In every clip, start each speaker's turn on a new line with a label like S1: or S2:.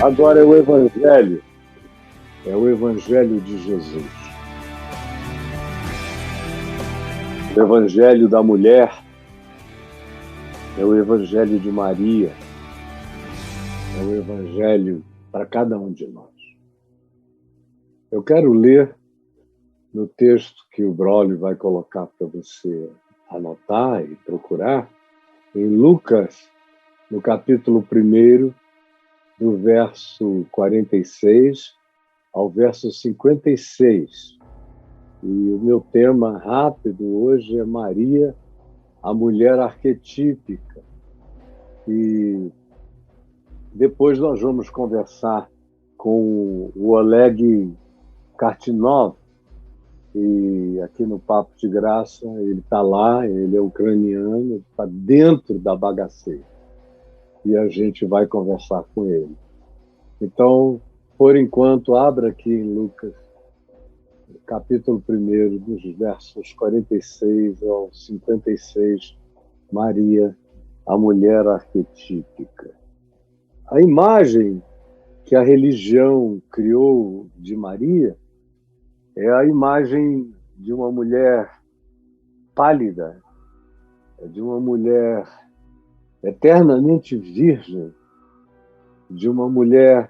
S1: Agora é o Evangelho de Jesus. O Evangelho da mulher é o Evangelho de Maria, é o Evangelho para cada um de nós. Eu quero ler no texto que o Brolio vai colocar para você anotar e procurar, em Lucas, no capítulo 1, do verso 46 ao verso 56. E o meu tema rápido hoje é Maria, a mulher arquetípica. E depois nós vamos conversar com o Oleg Kartinov, e aqui no Papo de Graça, ele está lá, ele é ucraniano, está dentro da bagaceira. E a gente vai conversar com ele. Então, por enquanto, abra aqui em Lucas, capítulo 1, dos versos 46 ao 56, Maria, a mulher arquetípica. A imagem que a religião criou de Maria é a imagem de uma mulher pálida, de uma mulher eternamente virgem, de uma mulher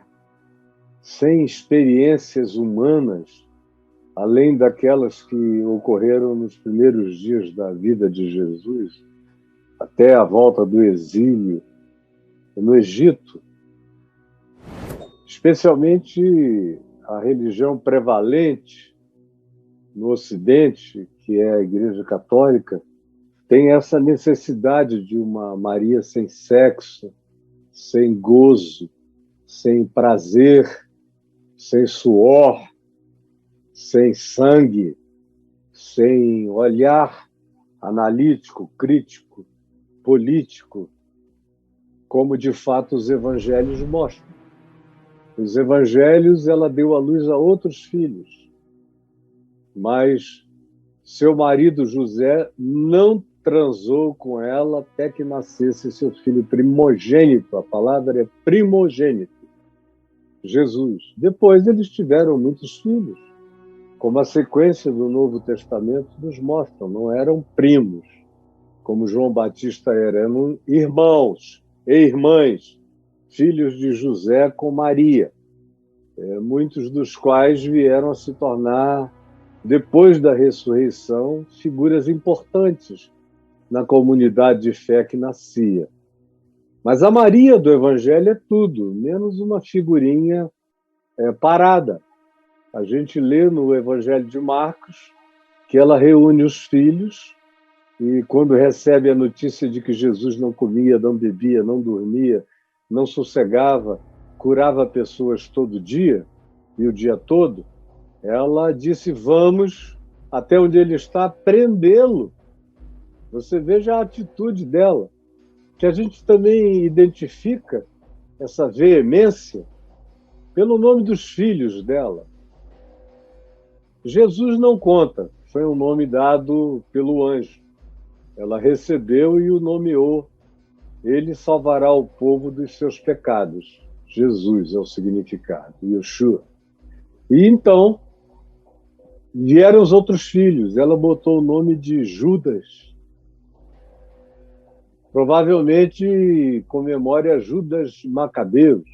S1: sem experiências humanas, além daquelas que ocorreram nos primeiros dias da vida de Jesus, até a volta do exílio no Egito. Especialmente a religião prevalente no Ocidente, que é a Igreja Católica, tem essa necessidade de uma Maria sem sexo, sem gozo, sem prazer, sem suor, sem sangue, sem olhar analítico, crítico, político, como de fato os evangelhos mostram. Os evangelhos, ela deu à luz a outros filhos, mas seu marido José não transou com ela até que nascesse seu filho primogênito. A palavra é primogênito, Jesus. Depois eles tiveram muitos filhos, como a sequência do Novo Testamento nos mostra. Não eram primos, como João Batista era, eram irmãos e irmãs, filhos de José com Maria, muitos dos quais vieram a se tornar, depois da ressurreição, figuras importantes na comunidade de fé que nascia. Mas a Maria do Evangelho é tudo, menos uma figurinha parada. A gente lê no Evangelho de Marcos que ela reúne os filhos e, quando recebe a notícia de que Jesus não comia, não bebia, não dormia, não sossegava, curava pessoas todo dia e o dia todo, ela disse: vamos até onde ele está prendê-lo. Você veja a atitude dela, que a gente também identifica essa veemência pelo nome dos filhos dela. Jesus não conta, foi um nome dado pelo anjo. Ela recebeu e o nomeou. Ele salvará o povo dos seus pecados. Jesus é o significado, Yeshua. E então vieram os outros filhos. Ela botou o nome de Judas. Provavelmente comemora Judas Macabeus.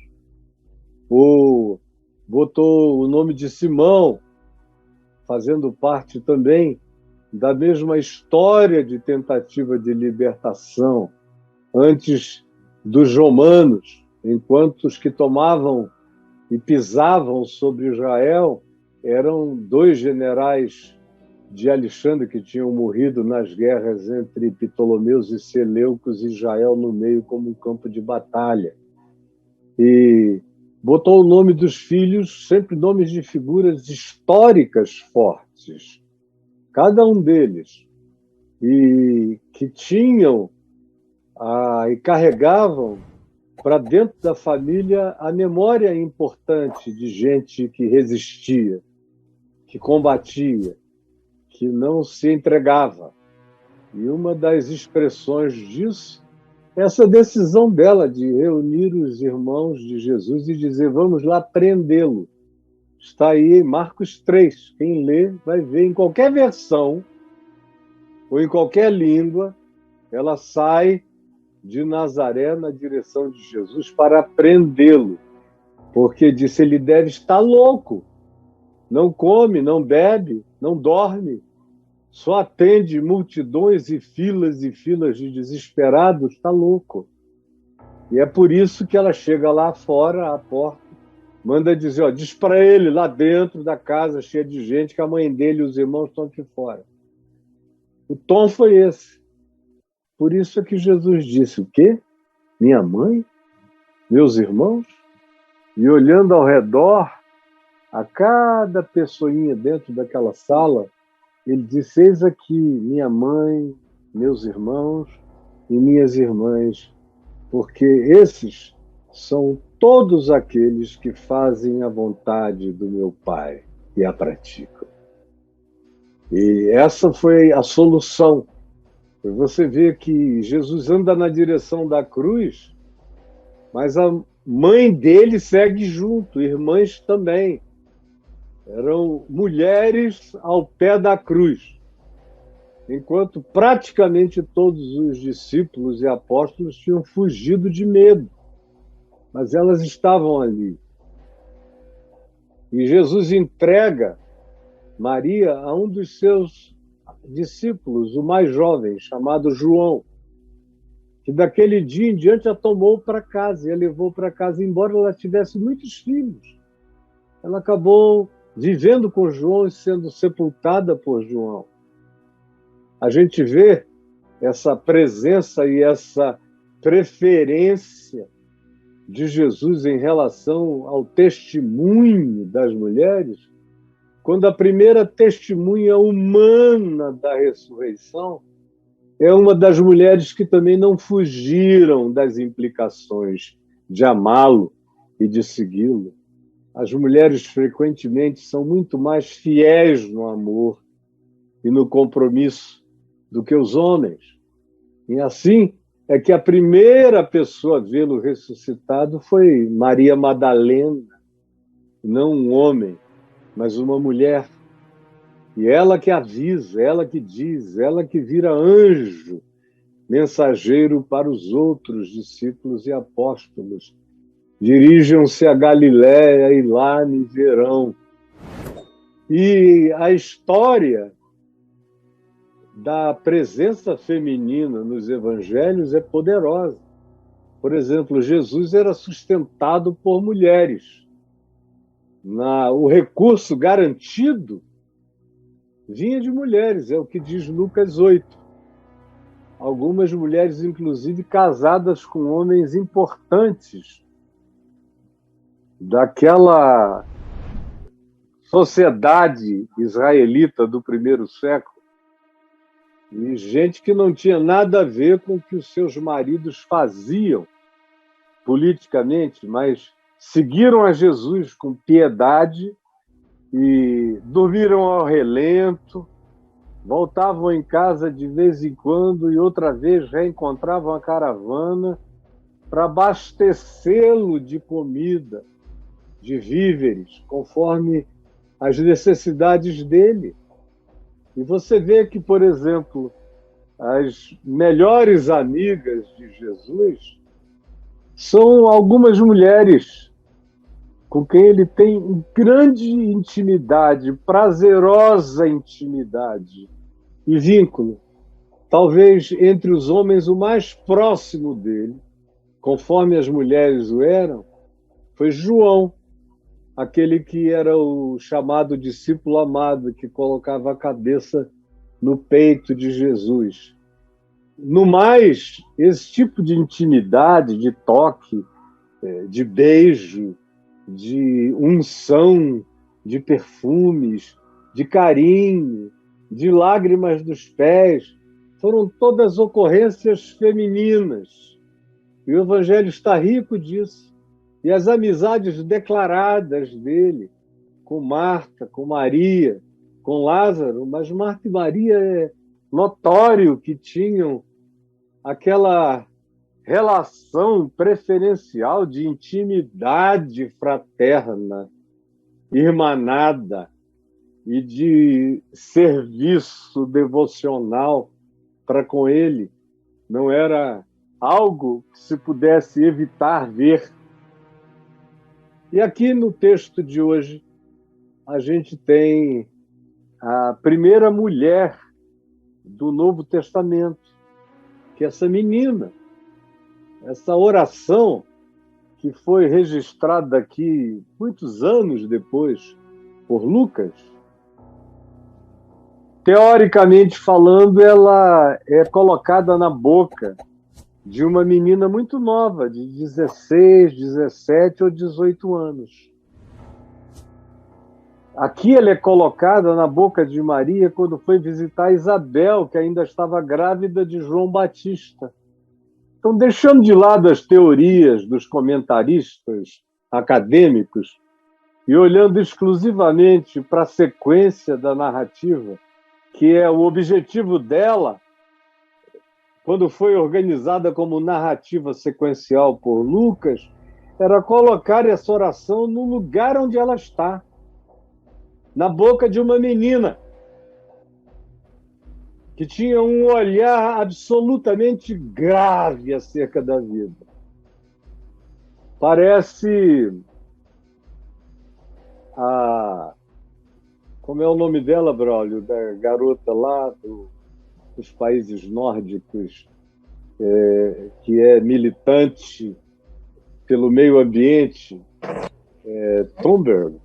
S1: Ou botou o nome de Simão, fazendo parte também da mesma história de tentativa de libertação antes dos romanos, enquanto os que tomavam e pisavam sobre Israel eram 2 generais de Alexandre que tinham morrido nas guerras entre Ptolomeus e Seleucos, e Israel no meio como um campo de batalha. E botou o nome dos filhos, sempre nomes de figuras históricas fortes, cada um deles, e que tinham e carregavam para dentro da família a memória importante de gente que resistia, que combatia, que não se entregava. E uma das expressões disso essa decisão dela de reunir os irmãos de Jesus e dizer, vamos lá prendê-lo. Está aí em Marcos 3. Quem lê vai ver em qualquer versão ou em qualquer língua, ela sai de Nazaré na direção de Jesus para prendê-lo. Porque disse, ele deve estar louco. Não come, não bebe, não dorme. Só atende multidões e filas de desesperados. Está louco. E é por isso que ela chega lá fora, à porta, manda dizer, ó, diz para ele lá dentro da casa, cheia de gente, que a mãe dele e os irmãos estão aqui fora. O tom foi esse. Por isso é que Jesus disse, o quê? Minha mãe? Meus irmãos? E olhando ao redor, a cada pessoinha dentro daquela sala, ele disse, eis aqui minha mãe, meus irmãos e minhas irmãs, porque esses são todos aqueles que fazem a vontade do meu Pai e a praticam. E essa foi a solução. Você vê que Jesus anda na direção da cruz, mas a mãe dele segue junto, irmãs também. Eram mulheres ao pé da cruz. Enquanto praticamente todos os discípulos e apóstolos tinham fugido de medo. Mas elas estavam ali. E Jesus entrega Maria a um dos seus discípulos, o mais jovem, chamado João, que daquele dia em diante a tomou para casa e a levou para casa, embora ela tivesse muitos filhos. Ela acabou vivendo com João e sendo sepultada por João. A gente vê essa presença e essa preferência de Jesus em relação ao testemunho das mulheres, quando a primeira testemunha humana da ressurreição é uma das mulheres que também não fugiram das implicações de amá-lo e de segui-lo. As mulheres frequentemente são muito mais fiéis no amor e no compromisso do que os homens. E assim é que a primeira pessoa a vê-lo ressuscitado foi Maria Madalena, não um homem, mas uma mulher. E ela que avisa, ela que diz, ela que vira anjo, mensageiro para os outros discípulos e apóstolos. Dirijam-se a Galiléia e lá me verão. E a história da presença feminina nos evangelhos é poderosa. Por exemplo, Jesus era sustentado por mulheres. O recurso garantido vinha de mulheres, é o que diz Lucas 8. Algumas mulheres, inclusive, casadas com homens importantes daquela sociedade israelita do primeiro século. E gente que não tinha nada a ver com o que os seus maridos faziam politicamente, mas seguiram a Jesus com piedade e dormiram ao relento, voltavam em casa de vez em quando e outra vez reencontravam a caravana para abastecê-lo de comida, de víveres, conforme as necessidades dele. E você vê que, por exemplo, as melhores amigas de Jesus são algumas mulheres com quem ele tem grande intimidade, prazerosa intimidade e vínculo. Talvez entre os homens o mais próximo dele, conforme as mulheres o eram, foi João, aquele que era o chamado discípulo amado, que colocava a cabeça no peito de Jesus. No mais, esse tipo de intimidade, de toque, de beijo, de unção, de perfumes, de carinho, de lágrimas dos pés, foram todas ocorrências femininas. E o Evangelho está rico disso. E as amizades declaradas dele com Marta, com Maria, com Lázaro, mas Marta e Maria é notório que tinham aquela relação preferencial de intimidade fraterna, irmanada e de serviço devocional para com ele. Não era algo que se pudesse evitar ver. E aqui no texto de hoje, a gente tem a primeira mulher do Novo Testamento, que é essa menina. Essa oração que foi registrada aqui muitos anos depois por Lucas, teoricamente falando, ela é colocada na boca de uma menina muito nova, de 16, 17 ou 18 anos. Aqui ela é colocada na boca de Maria quando foi visitar Isabel, que ainda estava grávida de João Batista. Então, deixando de lado as teorias dos comentaristas acadêmicos e olhando exclusivamente para a sequência da narrativa, que é o objetivo dela, quando foi organizada como narrativa sequencial por Lucas, era colocar essa oração no lugar onde ela está, na boca de uma menina que tinha um olhar absolutamente grave acerca da vida. Parece como é o nome dela, Braulio? Da garota lá dos países nórdicos, que é militante pelo meio ambiente, Thunberg,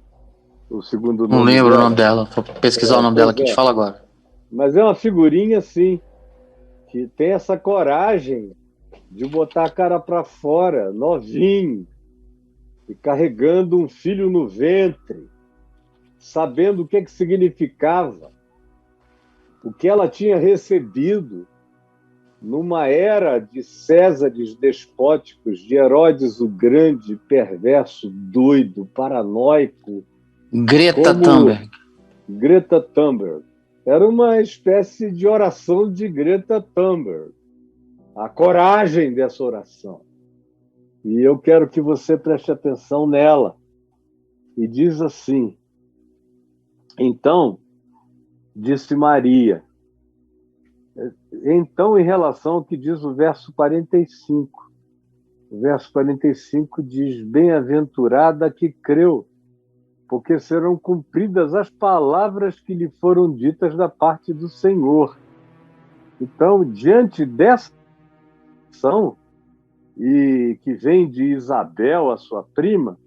S1: o segundo nome.
S2: Não lembro
S1: dela.
S2: O nome dela, vou pesquisar o nome dela aqui e te falo agora.
S1: Mas é uma figurinha, assim, que tem essa coragem de botar a cara para fora, novinho, e carregando um filho no ventre, sabendo o que significava, o que ela tinha recebido numa era de Césares despóticos, de Herodes o Grande, perverso, doido, paranoico.
S2: Greta Thunberg.
S1: Greta Thunberg. Era uma espécie de oração de Greta Thunberg. A coragem dessa oração. E eu quero que você preste atenção nela. E diz assim: então, disse Maria. Então, em relação ao que diz o verso 45. O verso 45 diz: bem-aventurada que creu, porque serão cumpridas as palavras que lhe foram ditas da parte do Senhor. Então, diante dessa ação, e que vem de Isabel, a sua prima,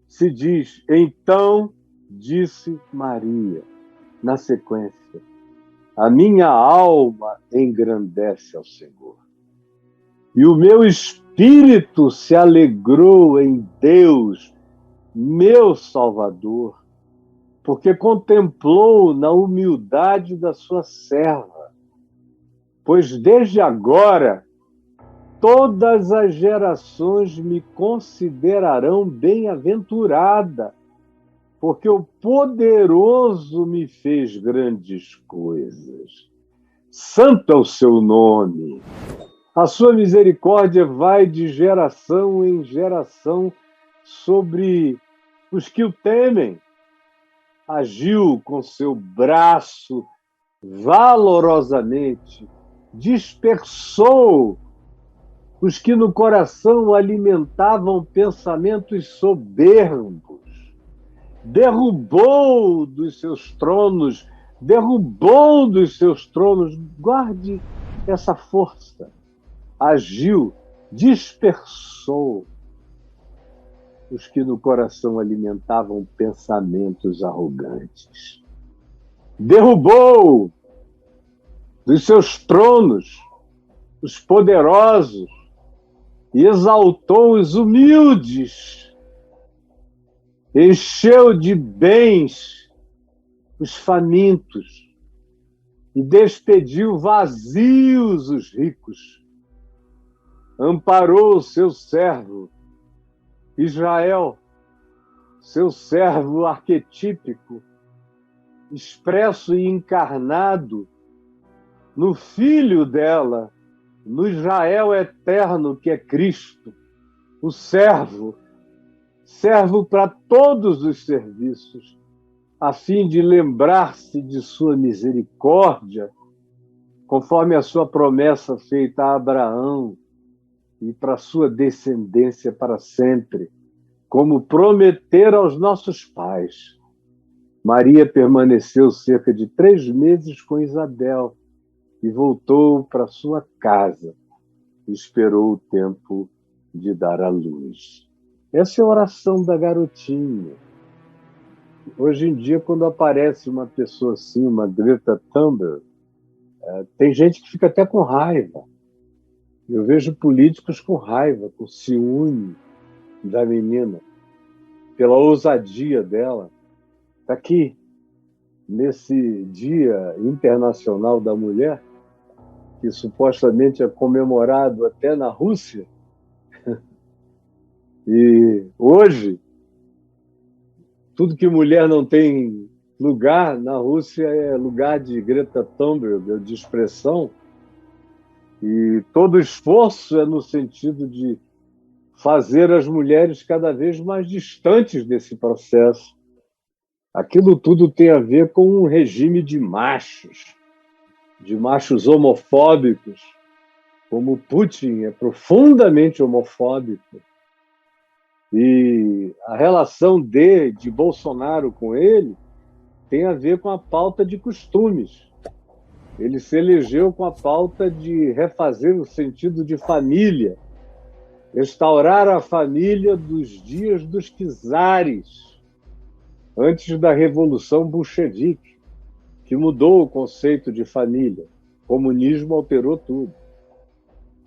S1: se diz: então disse Maria, na sequência, a minha alma engrandece ao Senhor, e o meu espírito se alegrou em Deus, meu Salvador, porque contemplou na humildade da sua serva. Pois desde agora todas as gerações me considerarão bem-aventurada, porque o poderoso me fez grandes coisas. Santo é o seu nome. A sua misericórdia vai de geração em geração sobre os que o temem. Agiu com seu braço valorosamente, dispersou os que no coração alimentavam pensamentos soberbos, derrubou dos seus tronos, guarde essa força, agiu, dispersou os que no coração alimentavam pensamentos arrogantes. Derrubou dos seus tronos os poderosos e exaltou os humildes. Encheu de bens os famintos e despediu vazios os ricos. Amparou o seu servo Israel, seu servo arquetípico, expresso e encarnado no filho dela, no Israel eterno que é Cristo, o servo para todos os serviços, a fim de lembrar-se de sua misericórdia, conforme a sua promessa feita a Abraão e para sua descendência para sempre, como prometer aos nossos pais. Maria permaneceu cerca de 3 meses com Isabel e voltou para sua casa e esperou o tempo de dar à luz. Essa é a oração da garotinha. Hoje em dia, quando aparece uma pessoa assim, uma Greta Thunberg, tem gente que fica até com raiva. Eu vejo políticos com raiva, com ciúme da menina, pela ousadia dela. Está aqui, nesse Dia Internacional da Mulher, que supostamente é comemorado até na Rússia. E hoje, tudo que mulher não tem lugar, na Rússia é lugar de Greta Thunberg, de expressão. E todo esforço é no sentido de fazer as mulheres cada vez mais distantes desse processo. Aquilo tudo tem a ver com um regime de machos homofóbicos, como Putin é profundamente homofóbico. E a relação de Bolsonaro com ele tem a ver com a pauta de costumes. Ele se elegeu com a pauta de refazer o sentido de família, restaurar a família dos dias dos czares, antes da Revolução Bolchevique, que mudou o conceito de família. O comunismo alterou tudo.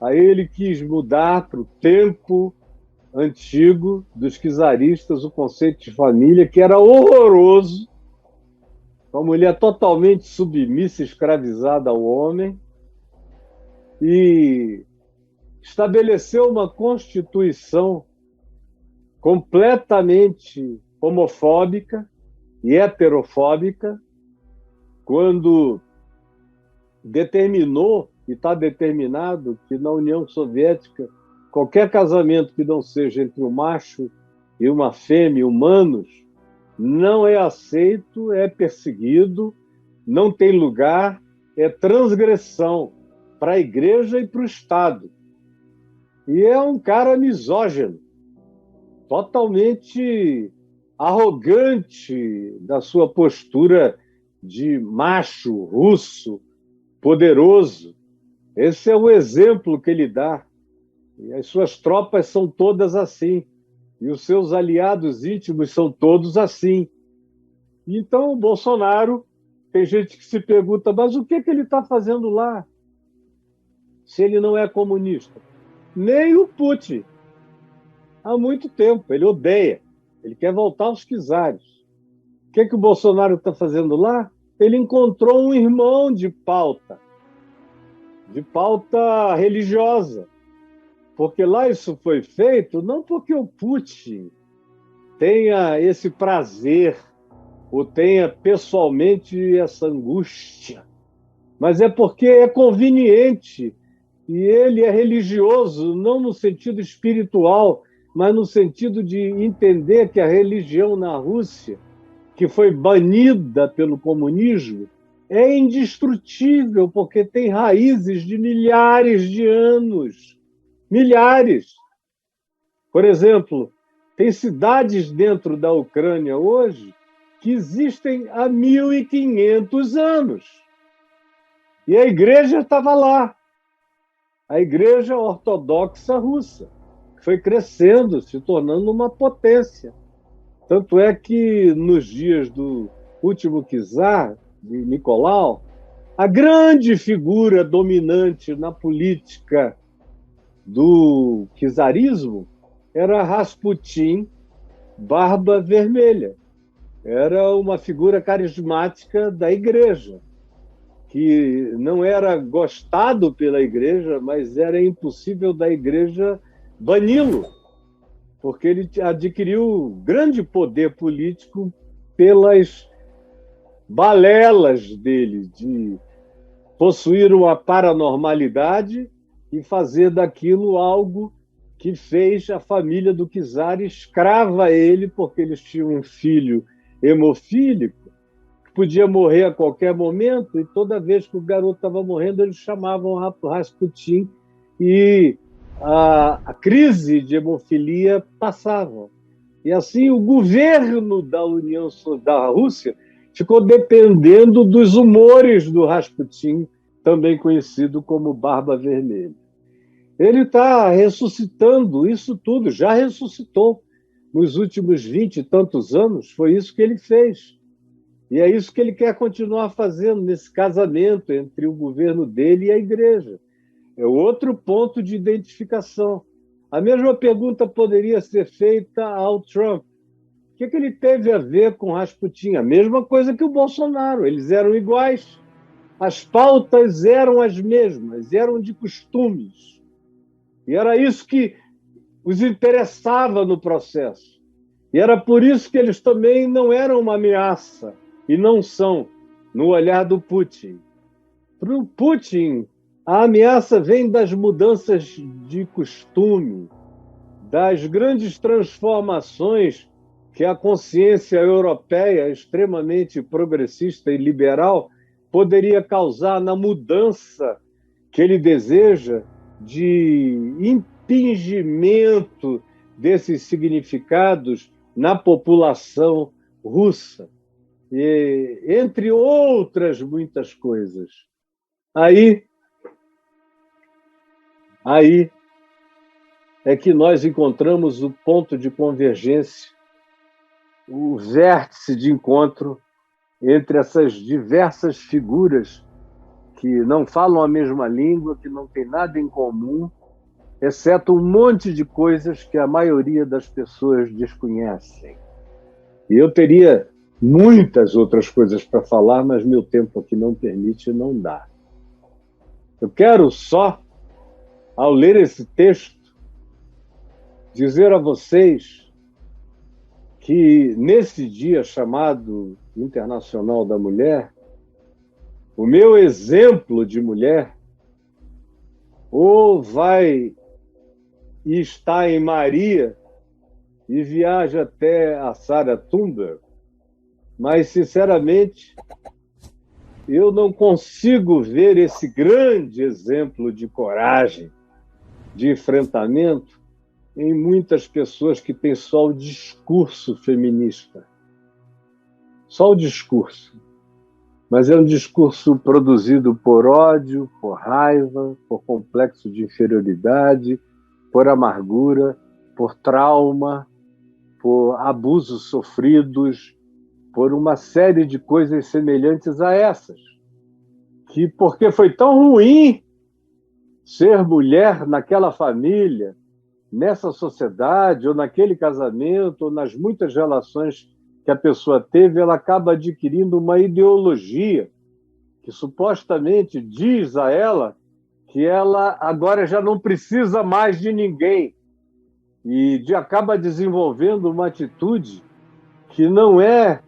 S1: Aí ele quis mudar para o tempo antigo dos czaristas o conceito de família, que era horroroso, uma mulher totalmente submissa, escravizada ao homem, e estabeleceu uma constituição completamente homofóbica e heterofóbica, quando determinou, e está determinado, que na União Soviética qualquer casamento que não seja entre um macho e uma fêmea humanos não é aceito, é perseguido, não tem lugar, é transgressão para a igreja e para o Estado. E é um cara misógino, totalmente arrogante da sua postura de macho russo, poderoso. Esse é o exemplo que ele dá. E as suas tropas são todas assim. E os seus aliados íntimos são todos assim. Então, o Bolsonaro, tem gente que se pergunta, mas o que ele está fazendo lá? Se ele não é comunista? Nem o Putin. Há muito tempo. Ele odeia. Ele quer voltar aos czares. O que o Bolsonaro está fazendo lá? Ele encontrou um irmão de pauta religiosa. Porque lá isso foi feito não porque o Putin tenha esse prazer ou tenha pessoalmente essa angústia, mas é porque é conveniente e ele é religioso, não no sentido espiritual, mas no sentido de entender que a religião na Rússia, que foi banida pelo comunismo, é indestrutível, porque tem raízes de milhares de anos. Milhares. Por exemplo, tem cidades dentro da Ucrânia hoje que existem há 1.500 anos. E a igreja estava lá. A igreja ortodoxa russa, que foi crescendo, se tornando uma potência. Tanto é que nos dias do último czar, de Nicolau, a grande figura dominante na política do czarismo era Rasputin, Barba Vermelha. Era uma figura carismática da igreja, que não era gostado pela igreja, mas era impossível da igreja bani-lo, porque ele adquiriu grande poder político pelas balelas dele, de possuir uma paranormalidade e fazer daquilo algo que fez a família do czar escrava ele, porque eles tinham um filho hemofílico, que podia morrer a qualquer momento, e toda vez que o garoto estava morrendo, eles chamavam Rasputin, e a crise de hemofilia passava. E assim o governo da Rússia ficou dependendo dos humores do Rasputin, também conhecido como Barba Vermelha. Ele está ressuscitando isso tudo, já ressuscitou nos últimos 20 e tantos anos, foi isso que ele fez. E é isso que ele quer continuar fazendo nesse casamento entre o governo dele e a igreja. É outro ponto de identificação. A mesma pergunta poderia ser feita ao Trump. O que ele teve a ver com Rasputin? A mesma coisa que o Bolsonaro, eles eram iguais. As pautas eram as mesmas, eram de costumes. E era isso que os interessava no processo. E era por isso que eles também não eram uma ameaça, e não são, no olhar do Putin. Para o Putin, a ameaça vem das mudanças de costume, das grandes transformações que a consciência europeia, extremamente progressista e liberal, poderia causar na mudança que ele deseja de impingimento desses significados na população russa, e, entre outras muitas coisas. Aí é que nós encontramos o ponto de convergência, o vértice de encontro entre essas diversas figuras que não falam a mesma língua, que não têm nada em comum, exceto um monte de coisas que a maioria das pessoas desconhecem. E eu teria muitas outras coisas para falar, mas meu tempo aqui não permite e não dá. Eu quero só, ao ler esse texto, dizer a vocês que nesse dia chamado Internacional da Mulher, o meu exemplo de mulher ou vai estar em Maria e viaja até a Sarah Thunberg, mas, sinceramente, eu não consigo ver esse grande exemplo de coragem, de enfrentamento, em muitas pessoas que têm só o discurso feminista. Só o discurso. Mas é um discurso produzido por ódio, por raiva, por complexo de inferioridade, por amargura, por trauma, por abusos sofridos, por uma série de coisas semelhantes a essas. Que, porque foi tão ruim ser mulher naquela família, nessa sociedade, ou naquele casamento, ou nas muitas relações que a pessoa teve, ela acaba adquirindo uma ideologia que supostamente diz a ela que ela agora já não precisa mais de ninguém, e acaba desenvolvendo uma atitude que não é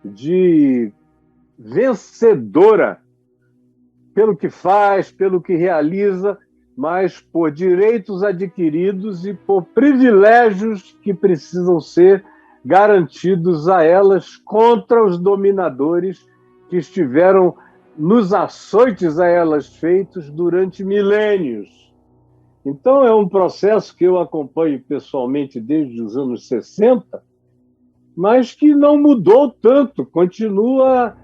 S1: de vencedora pelo que faz, pelo que realiza, mas por direitos adquiridos e por privilégios que precisam ser garantidos a elas contra os dominadores que estiveram nos açoites a elas feitos durante milênios. Então é um processo que eu acompanho pessoalmente desde os anos 60, mas que não mudou tanto, continua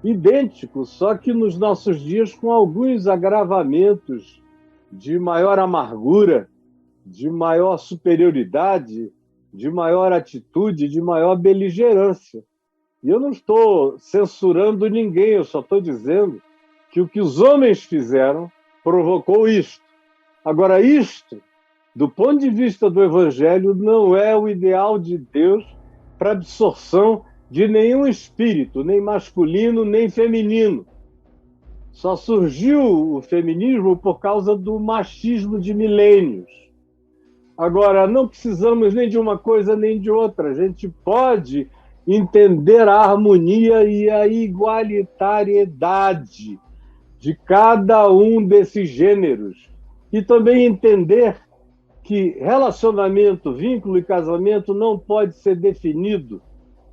S1: idêntico, só que nos nossos dias com alguns agravamentos de maior amargura, de maior superioridade, de maior atitude, de maior beligerância. E eu não estou censurando ninguém, eu só estou dizendo que o que os homens fizeram provocou isto. Agora, isto, do ponto de vista do Evangelho, não é o ideal de Deus para absorção de nenhum espírito, nem masculino, nem feminino. Só surgiu o feminismo por causa do machismo de milênios. Agora, não precisamos nem de uma coisa nem de outra. A gente pode entender a harmonia e a igualitariedade de cada um desses gêneros e também entender que relacionamento, vínculo e casamento não pode ser definido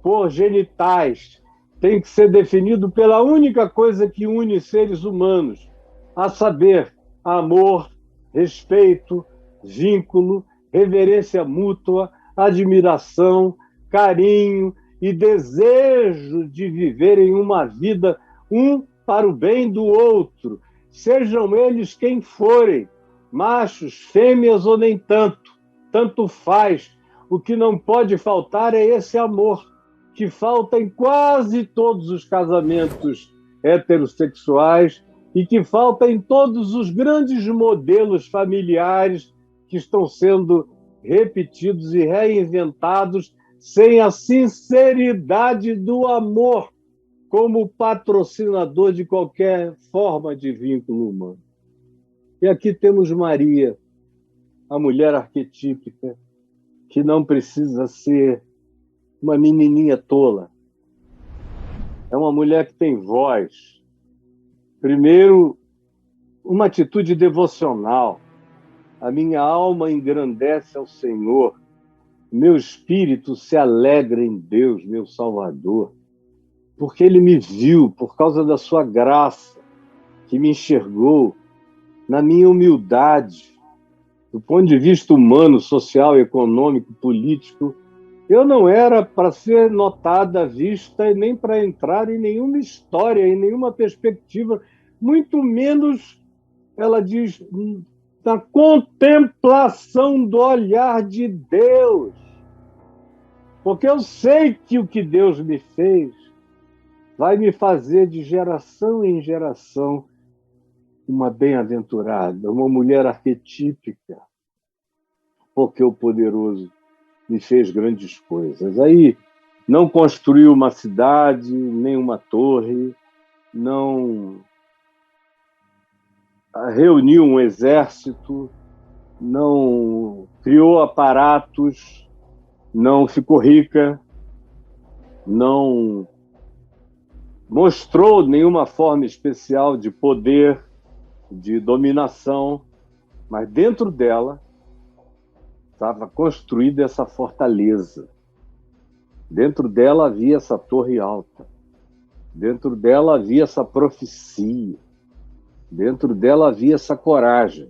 S1: por genitais, tem que ser definido pela única coisa que une seres humanos, a saber, amor, respeito, vínculo, reverência mútua, admiração, carinho e desejo de viver em uma vida um para o bem do outro, sejam eles quem forem, machos, fêmeas ou nem tanto, tanto faz. O que não pode faltar é esse amor, que falta em quase todos os casamentos heterossexuais e que falta em todos os grandes modelos familiares que estão sendo repetidos e reinventados sem a sinceridade do amor como patrocinador de qualquer forma de vínculo humano. E aqui temos Maria, a mulher arquetípica, que não precisa ser uma menininha tola. É uma mulher que tem voz. Primeiro, uma atitude devocional. A minha alma engrandece ao Senhor. Meu espírito se alegra em Deus, meu Salvador, porque Ele me viu por causa da sua graça, que me enxergou na minha humildade, do ponto de vista humano, social, econômico, político. Eu não era para ser notada, vista, nem para entrar em nenhuma história, em nenhuma perspectiva, muito menos, ela diz, na contemplação do olhar de Deus. Porque eu sei que o que Deus me fez vai me fazer de geração em geração uma bem-aventurada, uma mulher arquetípica, porque o poderoso me fez grandes coisas. Aí não construiu uma cidade, nem uma torre, não reuniu um exército, não criou aparatos, não ficou rica, não mostrou nenhuma forma especial de poder, de dominação, mas dentro dela estava construída essa fortaleza. Dentro dela havia essa torre alta. Dentro dela havia essa profecia. Dentro dela havia essa coragem.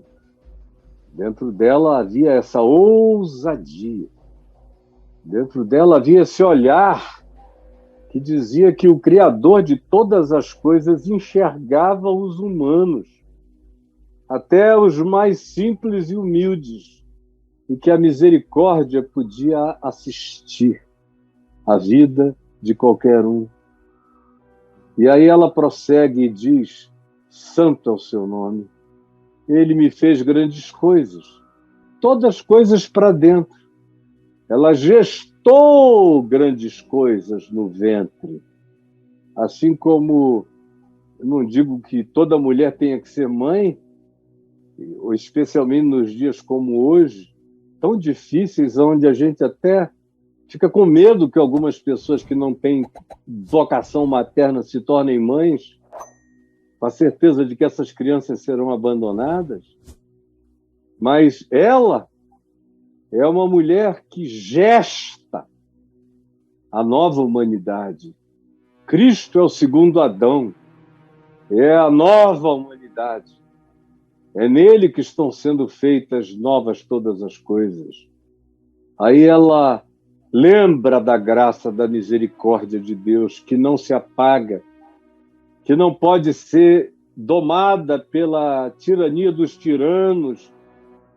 S1: Dentro dela havia essa ousadia. Dentro dela havia esse olhar que dizia que o Criador de todas as coisas enxergava os humanos, até os mais simples e humildes, e que a misericórdia podia assistir a vida de qualquer um. E aí ela prossegue e diz: santo é o seu nome. Ele me fez grandes coisas, todas coisas para dentro. Ela gestou grandes coisas no ventre. Assim como, eu não digo que toda mulher tenha que ser mãe, ou especialmente nos dias como hoje, tão difíceis, onde a gente até fica com medo que algumas pessoas que não têm vocação materna se tornem mães, com a certeza de que essas crianças serão abandonadas. Mas ela é uma mulher que gesta a nova humanidade. Cristo é o segundo Adão, é a nova humanidade. É nele que estão sendo feitas novas todas as coisas. Aí ela lembra da graça, da misericórdia de Deus, que não se apaga, que não pode ser domada pela tirania dos tiranos,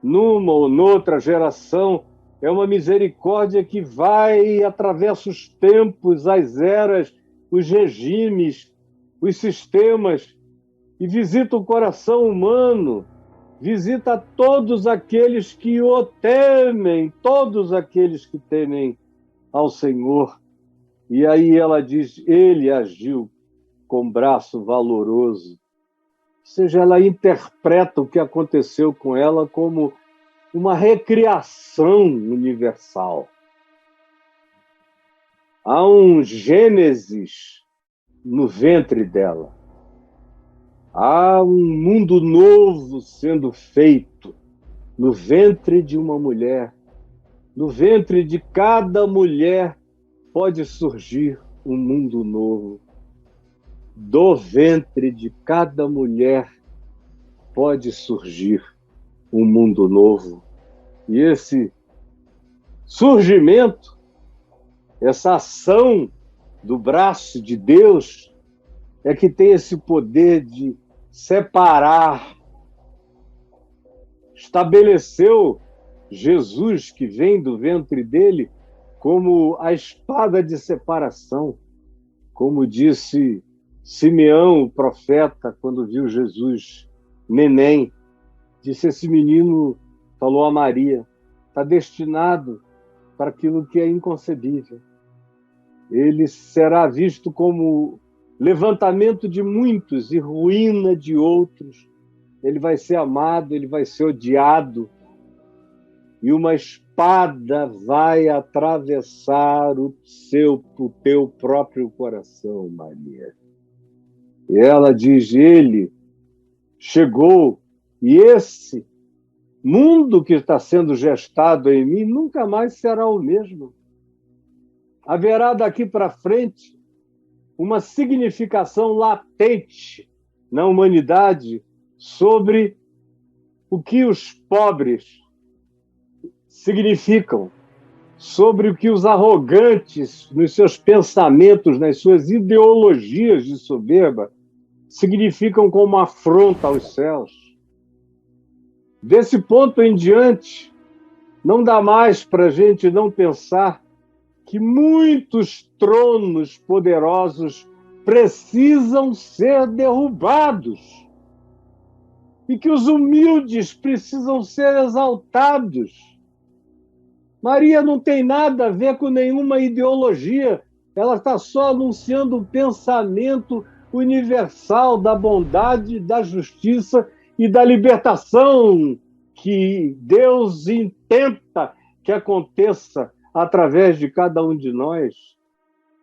S1: numa ou noutra geração. É uma misericórdia que vai e atravessa os tempos, as eras, os regimes, os sistemas, e visita o coração humano, visita todos aqueles que o temem, todos aqueles que temem ao Senhor. E aí ela diz: ele agiu com braço valoroso. Ou seja, ela interpreta o que aconteceu com ela como uma recriação universal. Há um Gênesis no ventre dela. Há um mundo novo sendo feito no ventre de uma mulher. No ventre de cada mulher pode surgir um mundo novo. Do ventre de cada mulher pode surgir um mundo novo. E esse surgimento, essa ação do braço de Deus, é que tem esse poder de separar. Estabeleceu Jesus, que vem do ventre dele, como a espada de separação. Como disse Simeão, o profeta, quando viu Jesus neném, disse: esse menino, falou a Maria, está destinado para aquilo que é inconcebível. Ele será visto como levantamento de muitos e ruína de outros. Ele vai ser amado, ele vai ser odiado. E uma espada vai atravessar o teu próprio coração, Maria. E ela diz: ele chegou, e esse mundo que está sendo gestado em mim nunca mais será o mesmo. Haverá daqui para frente uma significação latente na humanidade sobre o que os pobres significam, sobre o que os arrogantes, nos seus pensamentos, nas suas ideologias de soberba, significam como afronta aos céus. Desse ponto em diante, não dá mais para a gente não pensar que muitos tronos poderosos precisam ser derrubados e que os humildes precisam ser exaltados. Maria não tem nada a ver com nenhuma ideologia, ela está só anunciando o pensamento universal da bondade, da justiça e da libertação que Deus intenta que aconteça através de cada um de nós.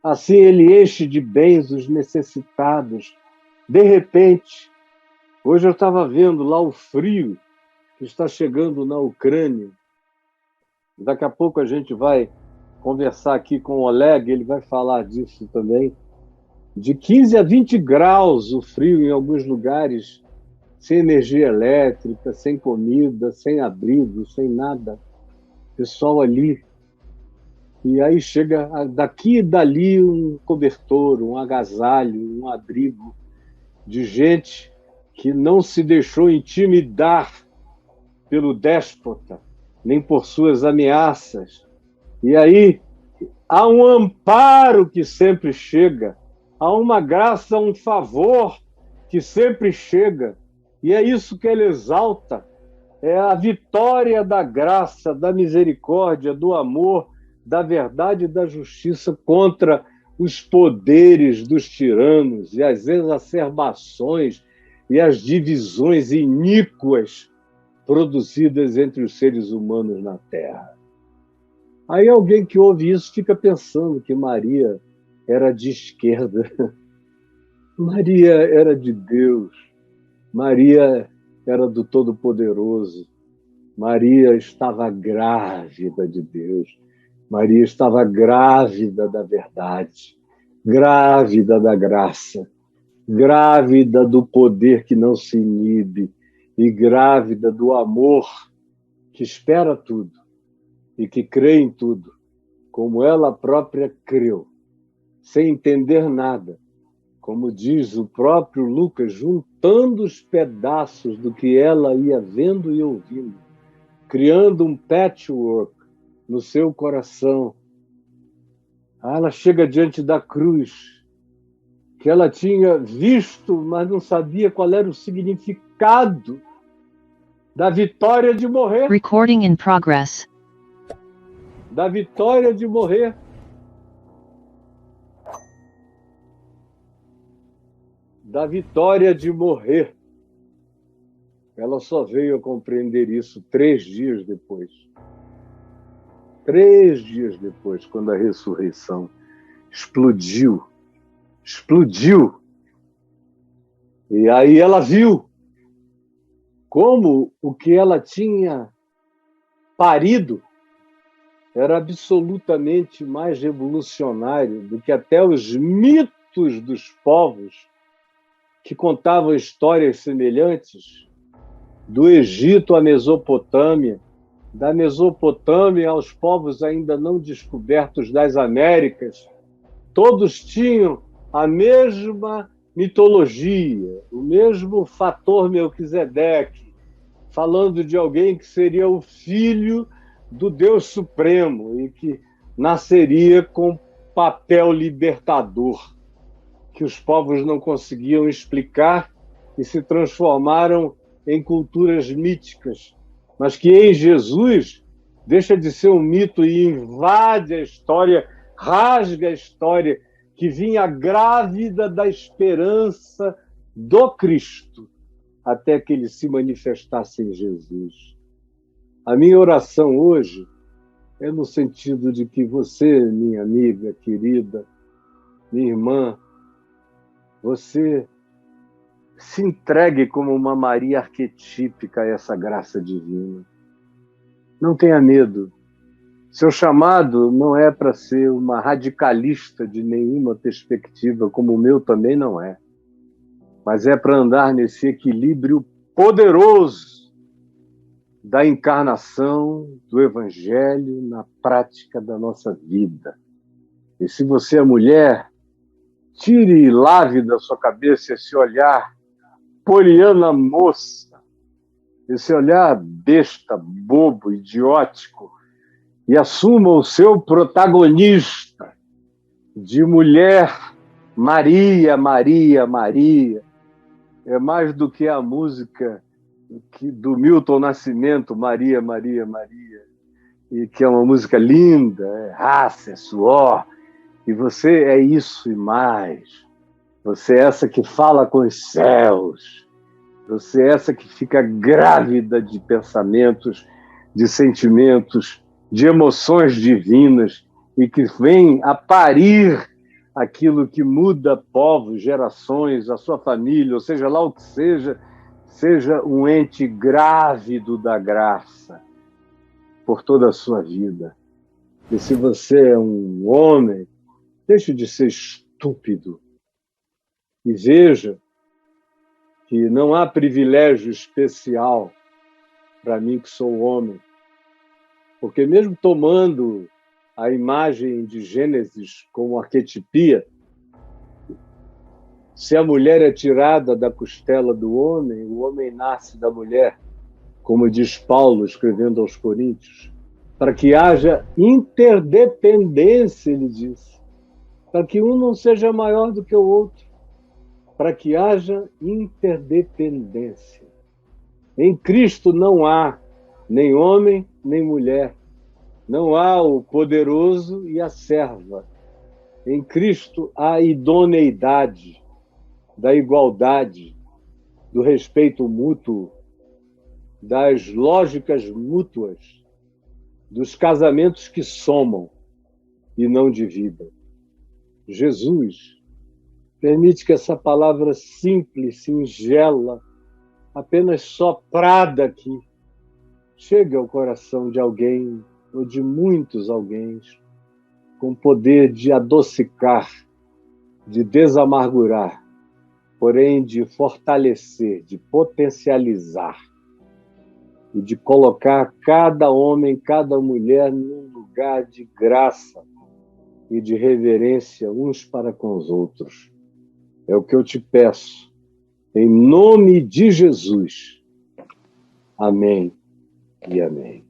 S1: Assim ele enche de bens os necessitados. De repente, hoje eu estava vendo lá o frio que está chegando na Ucrânia. Daqui a pouco a gente vai conversar aqui com o Oleg, ele vai falar disso também. De 15 a 20 graus o frio em alguns lugares, sem energia elétrica, sem comida, sem abrigo, sem nada. Pessoal ali. E aí chega daqui e dali um cobertor, um agasalho, um abrigo de gente que não se deixou intimidar pelo déspota, nem por suas ameaças. E aí há um amparo que sempre chega, há uma graça, um favor que sempre chega. E é isso que ele exalta, é a vitória da graça, da misericórdia, do amor, da verdade e da justiça contra os poderes dos tiranos e as exacerbações e as divisões iníquas produzidas entre os seres humanos na Terra. Aí alguém que ouve isso fica pensando que Maria era de esquerda. Maria era de Deus. Maria era do Todo-Poderoso. Maria estava grávida de Deus. Maria estava grávida da verdade, grávida da graça, grávida do poder que não se inibe e grávida do amor que espera tudo e que crê em tudo, como ela própria creu, sem entender nada, como diz o próprio Lucas, juntando os pedaços do que ela ia vendo e ouvindo, criando um patchwork no seu coração. Ela chega diante da cruz, que ela tinha visto, mas não sabia qual era o significado da vitória de morrer.
S3: Recording in progress.
S1: Da vitória de morrer. Da vitória de morrer. Ela só veio a compreender isso 3 dias depois. 3 dias depois, quando a ressurreição explodiu E aí ela viu como o que ela tinha parido era absolutamente mais revolucionário do que até os mitos dos povos que contavam histórias semelhantes, do Egito à Mesopotâmia, da Mesopotâmia aos povos ainda não descobertos das Américas. Todos tinham a mesma mitologia, o mesmo fator Melquisedeque, falando de alguém que seria o filho do Deus Supremo e que nasceria com papel libertador, que os povos não conseguiam explicar e se transformaram em culturas míticas, mas que em Jesus deixa de ser um mito e invade a história, rasga a história, que vinha grávida da esperança do Cristo, até que ele se manifestasse em Jesus. A minha oração hoje é no sentido de que você, minha amiga querida, minha irmã, você se entregue como uma Maria arquetípica a essa graça divina. Não tenha medo. Seu chamado não é para ser uma radicalista de nenhuma perspectiva, como o meu também não é. Mas é para andar nesse equilíbrio poderoso da encarnação, do Evangelho na prática da nossa vida. E se você é mulher, tire e lave da sua cabeça esse olhar poliana moça, esse olhar besta, bobo, idiótico, e assuma o seu protagonista de mulher Maria, Maria, Maria. É mais do que a música do Milton Nascimento, Maria, Maria, Maria, e que é uma música linda, é raça, é suor, e você é isso e mais. Você é essa que fala com os céus, você é essa que fica grávida de pensamentos, de sentimentos, de emoções divinas e que vem a parir aquilo que muda povos, gerações, a sua família, ou seja lá o que seja um ente grávido da graça por toda a sua vida. E se você é um homem, deixe de ser estúpido e veja que não há privilégio especial para mim que sou homem. Porque mesmo tomando a imagem de Gênesis como arquetipia, se a mulher é tirada da costela do homem, o homem nasce da mulher, como diz Paulo escrevendo aos Coríntios, para que haja interdependência, ele diz, para que um não seja maior do que o outro, para que haja interdependência. Em Cristo não há nem homem, nem mulher. Não há o poderoso e a serva. Em Cristo há a idoneidade, da igualdade, do respeito mútuo, das lógicas mútuas, dos casamentos que somam e não dividem. Jesus permite que essa palavra simples, singela, apenas soprada aqui, chegue ao coração de alguém ou de muitos alguém, com poder de adocicar, de desamargurar, porém de fortalecer, de potencializar e de colocar cada homem, cada mulher num lugar de graça e de reverência uns para com os outros. É o que eu te peço, em nome de Jesus. Amém e amém.